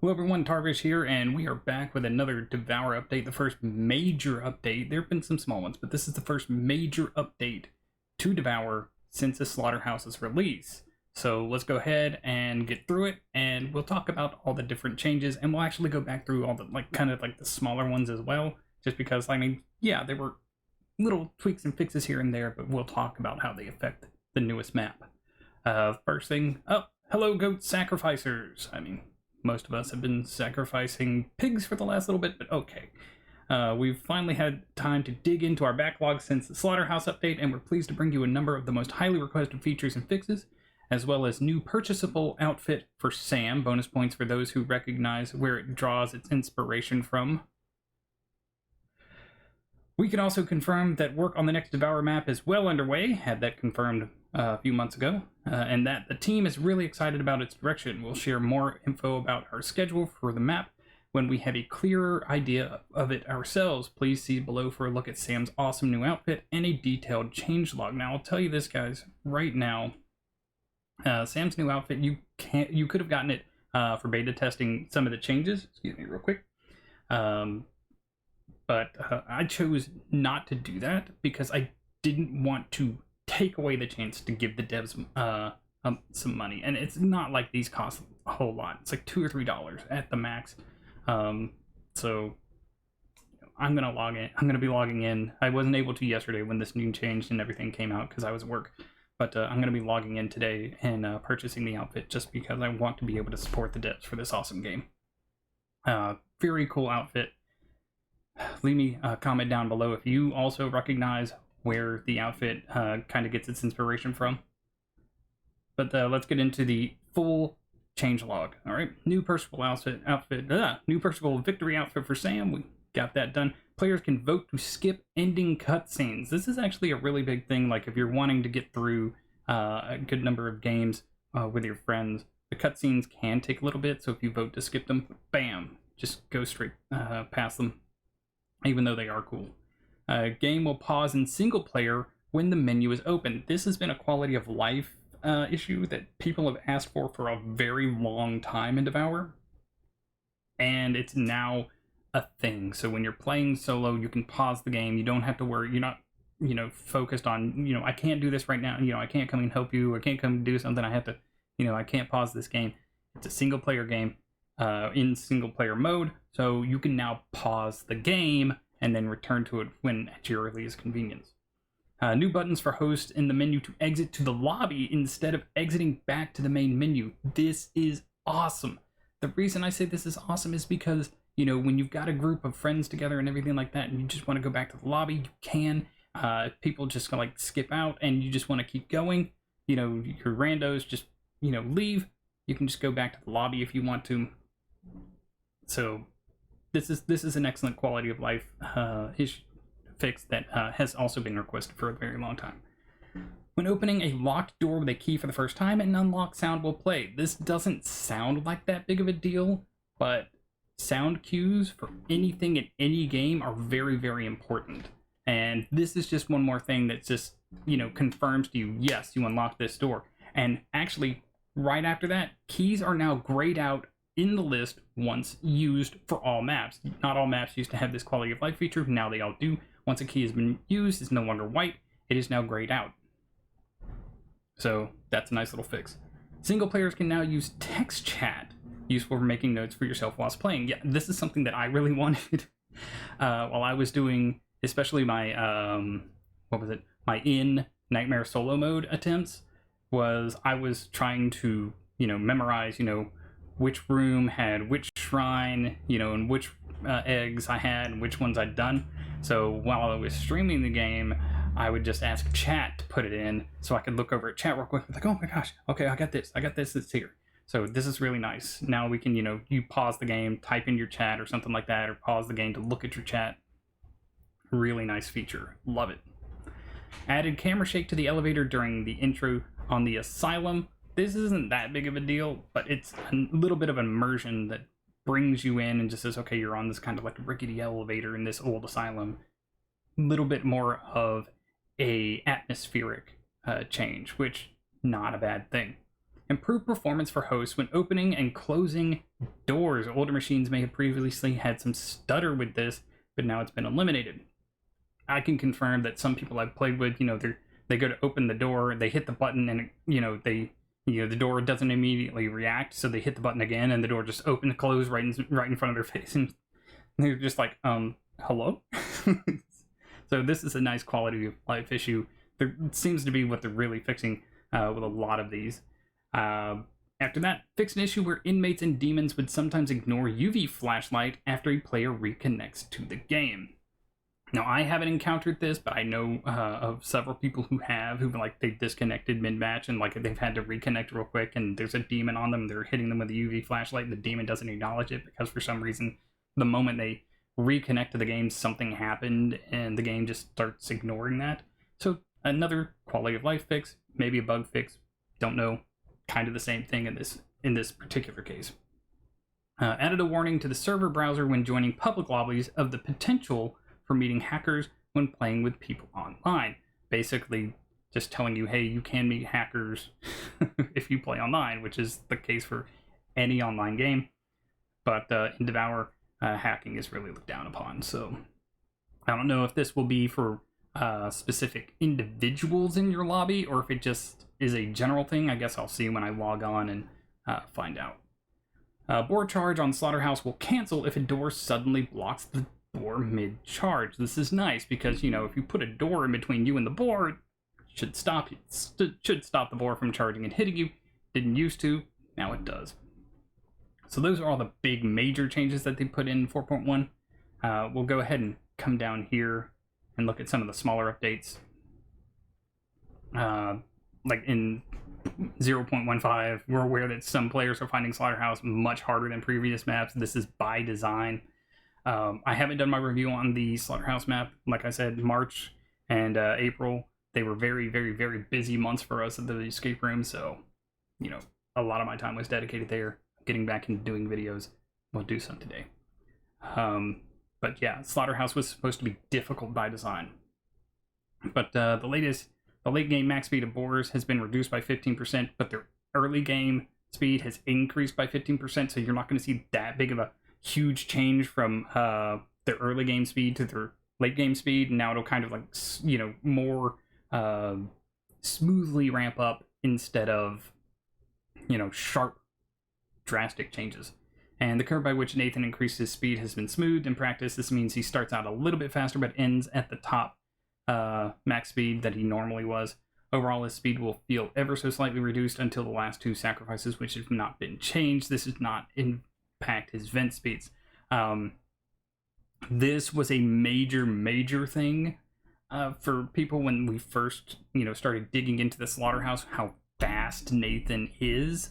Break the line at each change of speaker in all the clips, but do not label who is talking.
Hello everyone, Tarvish here, and we are back with another Devour update, the first major update. There have been some small ones, but this is the first major update to Devour since the Slaughterhouse's release. So let's go ahead and get through it, and we'll talk about all the different changes, and we'll actually go back through all the, kind of the smaller ones as well, just because, yeah, there were little tweaks and fixes here and there, but we'll talk about how they affect the newest map. First thing, hello goat sacrificers. Most of us have been sacrificing pigs for the last little bit, but okay. We've finally had time to dig into our backlog since the Slaughterhouse update, and we're pleased to bring you a number of the most highly requested features and fixes, as well as new purchasable outfit for Sam, bonus points for those who recognize where it draws its inspiration from. We can also confirm that work on the next Devour map is well underway, had that confirmed a few months ago, and that the team is really excited about its direction. We'll share more info about our schedule for the map when we have a clearer idea of it ourselves. Please see below for a look at Sam's awesome new outfit and a detailed changelog. Now, I'll tell you this, guys, right now, Sam's new outfit, you could have gotten it for beta testing some of the changes. Excuse me real quick. But I chose not to do that because I didn't want to take away the chance to give the devs some money. And it's not like these cost a whole lot. It's like $2 or $3 at the max. So I'm going to log in. I'm going to be logging in. I wasn't able to yesterday when this new change and everything came out because I was at work. But I'm going to be logging in today and purchasing the outfit just because I want to be able to support the devs for this awesome game. Very cool outfit. Leave me a comment down below if you also recognize where the outfit kind of gets its inspiration from. But let's get into the full changelog. All right, new purchasable new purchasable victory outfit for Sam. We got that done. Players can vote to skip ending cutscenes. This is actually a really big thing. Like if you're wanting to get through a good number of games with your friends, the cutscenes can take a little bit. So if you vote to skip them, bam, just go straight past them. Even though they are cool. Game will pause in single player when the menu is open. This has been a quality of life issue that people have asked for a very long time in Devour. And it's now a thing. So when you're playing solo, you can pause the game. You don't have to worry. You're not, focused on, I can't do this right now. I can't come and help you. I can't come do something. I have to, I can't pause this game. It's a single player game. In single player mode, so you can now pause the game and then return to it when at your earliest convenience. New buttons for hosts in the menu to exit to the lobby instead of exiting back to the main menu. This is awesome. The reason I say this is awesome is because, when you've got a group of friends together and everything like that and you just want to go back to the lobby, you can. People just skip out and you just want to keep going. Your randos just, leave. You can just go back to the lobby if you want to. So this is an excellent quality of life fix that has also been requested for a very long time. When opening a locked door with a key for the first time, an unlocked sound will play. This doesn't sound like that big of a deal, but sound cues for anything in any game are very, very important. And this is just one more thing that just, confirms to you, yes, you unlocked this door. And actually, right after that, keys are now grayed out in the list once used for all maps. Not all maps used to have this quality of life feature, now they all do. Once a key has been used, it's no longer white, it is now grayed out. So that's a nice little fix. Single players can now use text chat, useful for making notes for yourself whilst playing. Yeah, this is something that I really wanted while I was doing, especially my, my in Nightmare solo mode attempts, was I was trying to, memorize, which room had which shrine, and which eggs I had and which ones I'd done. So while I was streaming the game, I would just ask chat to put it in so I could look over at chat real quick. Like, oh my gosh, okay, I got this, it's here. So this is really nice. Now we can, you pause the game, type in your chat or something like that, or pause the game to look at your chat. Really nice feature. Love it. Added camera shake to the elevator during the intro on the asylum. This isn't that big of a deal, but it's a little bit of immersion that brings you in and just says, okay, you're on this kind of rickety elevator in this old asylum. A little bit more of a atmospheric change, which not a bad thing. Improved performance for hosts when opening and closing doors. Older machines may have previously had some stutter with this, but now it's been eliminated. I can confirm that some people I've played with, they go to open the door, they hit the button, and the door doesn't immediately react, so they hit the button again, and the door just opens and closes right in front of their face, and they're just like, hello? So this is a nice quality of life issue. There seems to be what they're really fixing with a lot of these. After that, fix an issue where inmates and demons would sometimes ignore UV flashlight after a player reconnects to the game. Now, I haven't encountered this, but I know of several people who have, they disconnected mid-match and they've had to reconnect real quick, and there's a demon on them, they're hitting them with a UV flashlight, and the demon doesn't acknowledge it because for some reason, the moment they reconnect to the game, something happened, and the game just starts ignoring that. So, another quality of life fix, maybe a bug fix, don't know, kind of the same thing in this particular case. Added a warning to the server browser when joining public lobbies of the potential for meeting hackers when playing with people online. Basically, just telling you, hey, you can meet hackers if you play online, which is the case for any online game. But in DEVOUR, hacking is really looked down upon. So I don't know if this will be for specific individuals in your lobby or if it just is a general thing. I guess I'll see when I log on and find out. Board charge on Slaughterhouse will cancel if a door suddenly blocks the door mid-charge. This is nice because, if you put a door in between you and the board, it should stop the board from charging and hitting you. Didn't used to, now it does. So those are all the big major changes that they put in 4.1. We'll go ahead and come down here and look at some of the smaller updates. Like in 0.15, we're aware that some players are finding Slaughterhouse much harder than previous maps. This is by design. I haven't done my review on the Slaughterhouse map. Like I said, March and April, they were very, very, very busy months for us at the escape room. So, a lot of my time was dedicated there. Getting back into doing videos. We'll do some today. But yeah, Slaughterhouse was supposed to be difficult by design. But the late game max speed of boars has been reduced by 15%, but their early game speed has increased by 15%, so you're not going to see that big of a huge change from their early game speed to their late game speed. Now it'll kind of more smoothly ramp up instead of sharp drastic changes. And the curve by which Nathan increased his speed has been smoothed in practice. This means he starts out a little bit faster but ends at the top max speed that he normally was. Overall, his speed will feel ever so slightly reduced until the last two sacrifices, which have not been changed. This does not impact his vent speeds. This was a major thing for people when we first started digging into the Slaughterhouse, how fast Nathan is.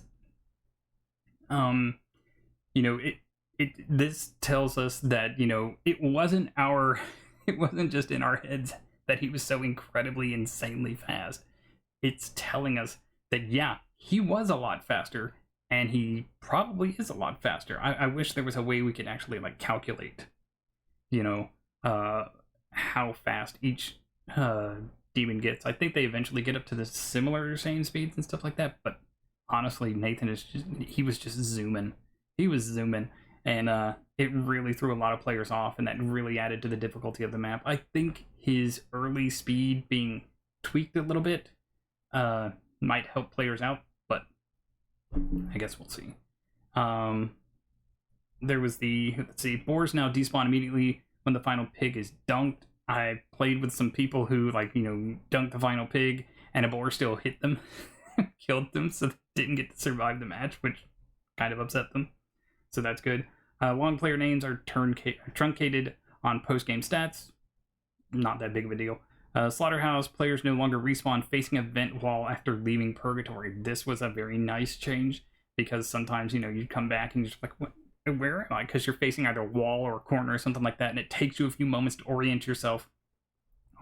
This tells us that it wasn't just in our heads that he was so incredibly insanely fast. It's telling us that yeah, he was a lot faster, and he probably is a lot faster. I wish there was a way we could actually calculate how fast each demon gets. I think they eventually get up to the similar same speeds and stuff like that, but honestly, Nathan he was just zooming. He was zooming, and it really threw a lot of players off, and that really added to the difficulty of the map. I think his early speed being tweaked a little bit might help players out, but I guess we'll see. There was boars now despawn immediately when the final pig is dunked. I played with some people who dunked the final pig, and a boar still hit them, killed them, so they didn't get to survive the match, which kind of upset them. So that's good. Long player names are truncated on post-game stats. Not that big of a deal. Slaughterhouse players no longer respawn facing a vent wall after leaving Purgatory. This was a very nice change because sometimes, you'd come back and you're just like, where am I? Because you're facing either a wall or a corner or something like that, and it takes you a few moments to orient yourself.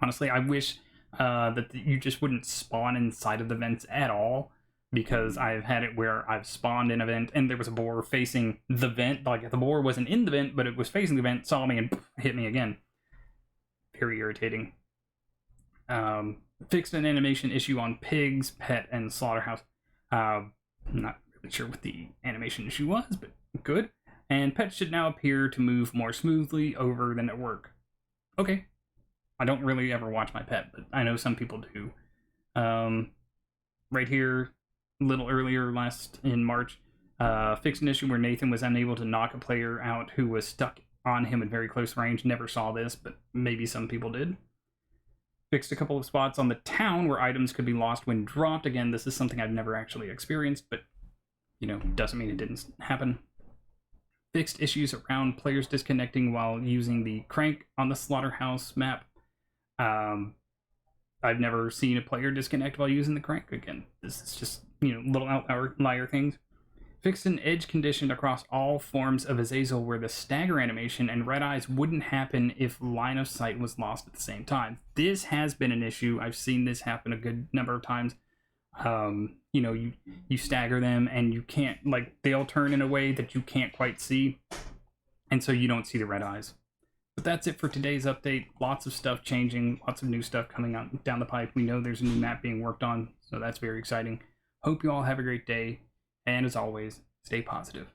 Honestly, I wish that you just wouldn't spawn inside of the vents at all, because I've had it where I've spawned in a vent and there was a boar facing the vent. The boar wasn't in the vent, but it was facing the vent, saw me, and hit me again. Very irritating. Fixed an animation issue on Pigs, Pet, and Slaughterhouse. I'm not really sure what the animation issue was, but good. And pets should now appear to move more smoothly over than at work. Okay. I don't really ever watch my pet, but I know some people do. Right here, a little earlier last in March, fixed an issue where Nathan was unable to knock a player out who was stuck on him at very close range. Never saw this, but maybe some people did. Fixed a couple of spots on the town where items could be lost when dropped. Again, this is something I've never actually experienced, but, doesn't mean it didn't happen. Fixed issues around players disconnecting while using the crank on the slaughterhouse map. I've never seen a player disconnect while using the crank. Again, this is just, little outlier things. Fixed an edge condition across all forms of Azazel where the stagger animation and red eyes wouldn't happen if line of sight was lost at the same time. This has been an issue. I've seen this happen a good number of times. You stagger them and you can't, they'll turn in a way that you can't quite see, and so you don't see the red eyes. But that's it for today's update. Lots of stuff changing, lots of new stuff coming out down the pipe. We know there's a new map being worked on, so that's very exciting. Hope you all have a great day, and as always, stay positive.